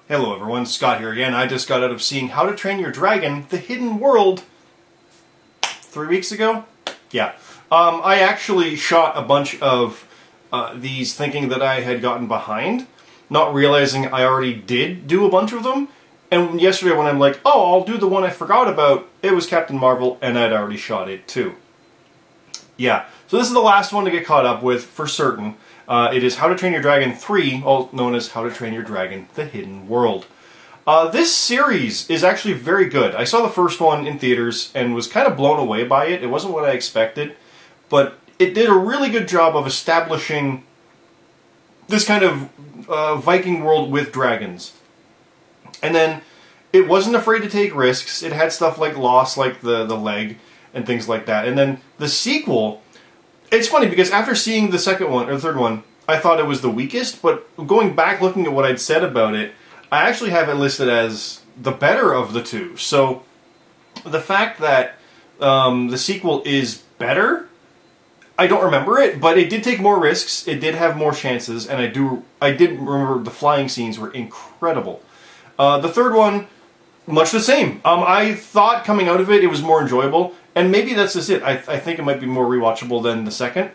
Hello everyone, Scott here again. I just got out of seeing How to Train Your Dragon, The Hidden World 3 weeks ago? Yeah. I actually shot a bunch of these thinking that I had gotten behind, not realizing I already did do a bunch of them. And yesterday when I'm like, oh, I'll do the one I forgot about, it was Captain Marvel, and I'd already shot it too. Yeah, so this is the last one to get caught up with, for certain. It is How to Train Your Dragon 3, also known as How to Train Your Dragon, The Hidden World. This series is actually very good. I saw the first one in theaters and was kind of blown away by it. It wasn't what I expected, but it did a really good job of establishing this kind of Viking world with dragons. And then it wasn't afraid to take risks. It had stuff like loss, like the leg, and things like that. And then the sequel... It's funny because after seeing the second one, or the third one, I thought it was the weakest, but going back looking at what I'd said about it, I actually have it listed as the better of the two. So the fact that the sequel is better, I don't remember it, but it did take more risks, it did have more chances, and I did remember the flying scenes were incredible. The third one, much the same. I thought coming out of it, it was more enjoyable. And maybe that's just it. I think it might be more rewatchable than the second,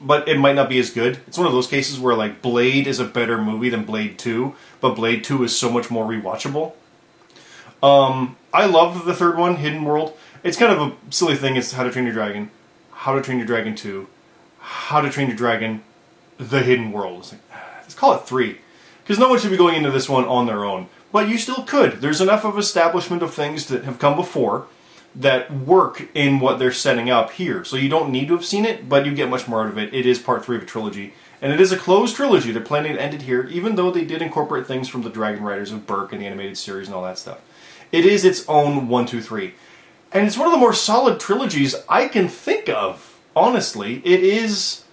but it might not be as good. It's one of those cases where like Blade is a better movie than Blade 2, but Blade 2 is so much more rewatchable. I love the third one, Hidden World. It's kind of a silly thing. It's How to Train Your Dragon, How to Train Your Dragon 2, How to Train Your Dragon, The Hidden World. It's like, let's call it 3, because no one should be going into this one on their own. But you still could. There's enough of establishment of things that have come before that work in what they're setting up here. So you don't need to have seen it, but you get much more out of it. It is part 3 of a trilogy. And it is a closed trilogy. They're planning to end it here, even though they did incorporate things from the Dragon Riders of Berk and the animated series and all that stuff. It is its own 1, 2, 3. And it's one of the more solid trilogies I can think of, honestly. It is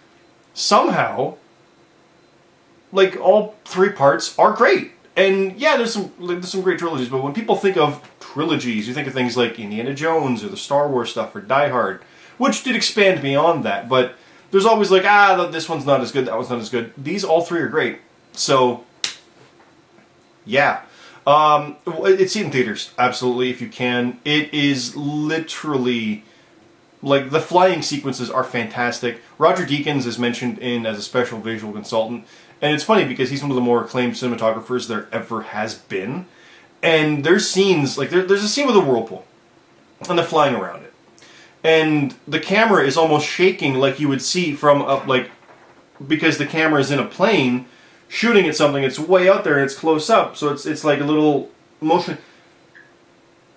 somehow, like, all 3 parts are great. And yeah, there's some great trilogies, but when people think of trilogies, you think of things like Indiana Jones or the Star Wars stuff or Die Hard, which did expand beyond that, but there's always like, this one's not as good, that one's not as good. These all 3 are great. So, yeah. It's seen in theaters, absolutely, if you can. It is literally... like, the flying sequences are fantastic. Roger Deakins is mentioned in as a special visual consultant. And it's funny because he's one of the more acclaimed cinematographers there ever has been. And there's scenes, like there's a scene with a whirlpool. And they're flying around it. And the camera is almost shaking like you would see from up, like, because the camera is in a plane shooting at something. It's way out there and it's close up. So it's like a little motion.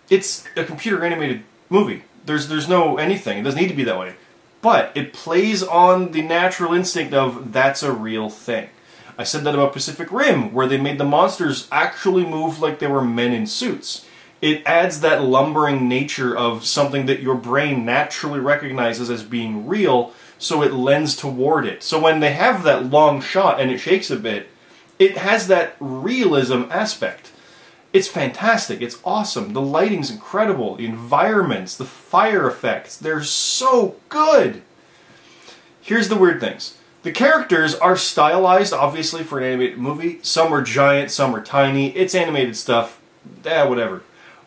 It's a computer animated movie. There's no anything. It doesn't need to be that way. But it plays on the natural instinct of that's a real thing. I said that about Pacific Rim, where they made the monsters actually move like they were men in suits. It adds that lumbering nature of something that your brain naturally recognizes as being real, so it lends toward it. So when they have that long shot and it shakes a bit, it has that realism aspect. It's fantastic. It's awesome. The lighting's incredible. The environments, the fire effects, they're so good. Here's the weird things. The characters are stylized, obviously, for an animated movie. Some are giant, some are tiny. It's animated stuff. Whatever.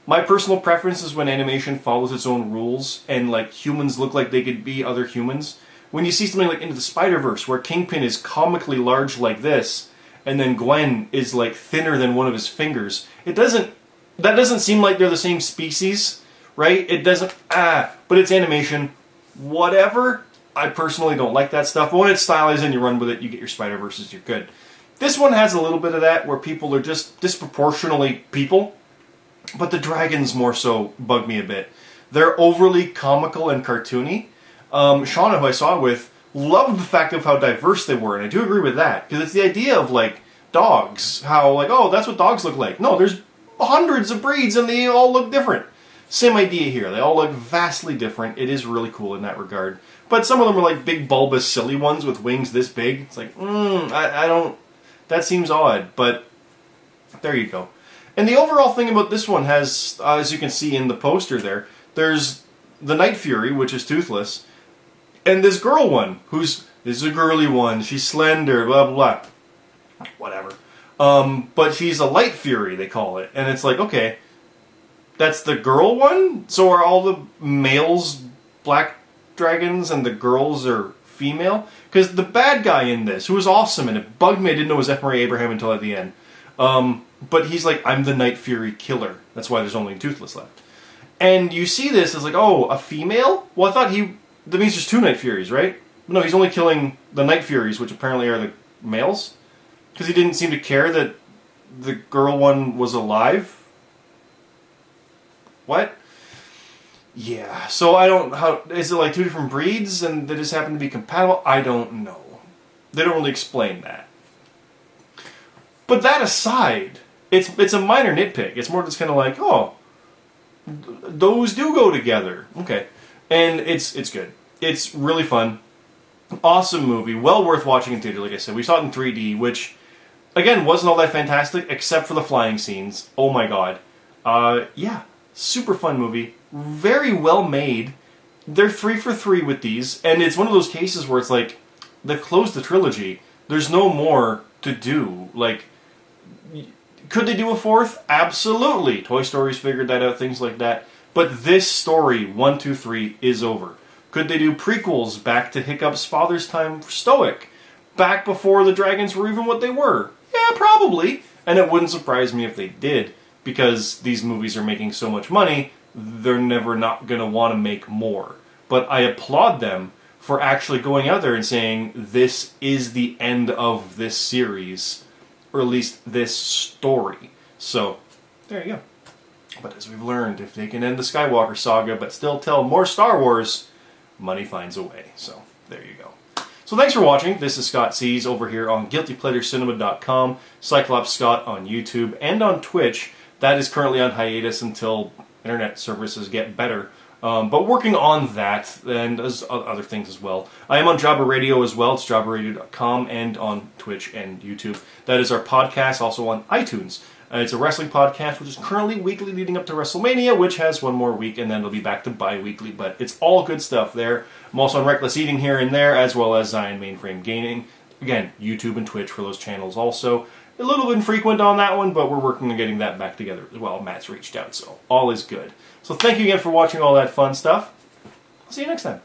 My personal preference is when animation follows its own rules and, like, humans look like they could be other humans. When you see something like Into the Spider-Verse, where Kingpin is comically large like this, and then Gwen is, like, thinner than one of his fingers, that doesn't seem like they're the same species, right? It doesn't, but it's animation. Whatever. I personally don't like that stuff, but when it's stylized and you run with it, you get your Spider-Verses, you're good. This one has a little bit of that, where people are just disproportionately people, but the dragons more so bug me a bit. They're overly comical and cartoony. Shauna, who I saw it with, loved the fact of how diverse they were, and I do agree with that, because it's the idea of, like, dogs, how, like, oh, that's what dogs look like. No, there's hundreds of breeds, and they all look different. Same idea here. They all look vastly different. It is really cool in that regard. But some of them are like big, bulbous, silly ones with wings this big. It's like, I don't... That seems odd, but there you go. And the overall thing about this one has, as you can see in the poster there, there's the Night Fury, which is toothless, and this girl one, this is a girly one, she's slender, blah, blah, blah. Whatever. But she's a light fury, they call it. And it's like, okay, that's the girl one? So are all the males black dragons and the girls are female? Because the bad guy in this, who was awesome, and it bugged me, I didn't know it was F. Murray Abraham until at the end. But he's like, I'm the Night Fury killer. That's why there's only Toothless left. And you see this as like, oh, a female? Well, I thought that means there's two Night Furies, right? No, he's only killing the Night Furies, which apparently are the males. Because he didn't seem to care that the girl one was alive. What? Yeah, so I don't... is it like two different breeds and they just happen to be compatible? I don't know. They don't really explain that. But that aside, it's a minor nitpick. It's more just kind of like, oh, those do go together. Okay. And it's good. It's really fun. Awesome movie. Well worth watching in theater, like I said. We saw it in 3D, which, again, wasn't all that fantastic, except for the flying scenes. Oh my god. Yeah. Super fun movie. Very well made. They're 3 for 3 with these, and it's one of those cases where it's like, they've closed the trilogy. There's no more to do. Like, could they do a fourth? Absolutely. Toy Story's figured that out, things like that. But this story, 1, 2, 3, is over. Could they do prequels back to Hiccup's father's time for Stoic? Back before the dragons were even what they were? Yeah, probably. And it wouldn't surprise me if they did, because these movies are making so much money, they're never not going to want to make more. But I applaud them for actually going out there and saying, this is the end of this series, or at least this story. So, there you go. But as we've learned, if they can end the Skywalker saga but still tell more Star Wars, money finds a way. So, there you go. So thanks for watching. This is Scott Sees over here on GuiltyPleasureCinema.com, Cyclops Scott on YouTube, and on Twitch. That is currently on hiatus until internet services get better. But working on that, and as other things as well. I am on Jabba Radio as well. It's JabbaRadio.com, and on Twitch and YouTube. That is our podcast, also on iTunes. It's a wrestling podcast, which is currently weekly leading up to WrestleMania, which has one more week, and then it'll be back to bi-weekly. But it's all good stuff there. I'm also on Reckless Eating here and there, as well as Zion Mainframe Gaming. Again, YouTube and Twitch for those channels also. A little infrequent on that one, but we're working on getting that back together as well. Matt's reached out, so all is good. So thank you again for watching all that fun stuff. I'll see you next time.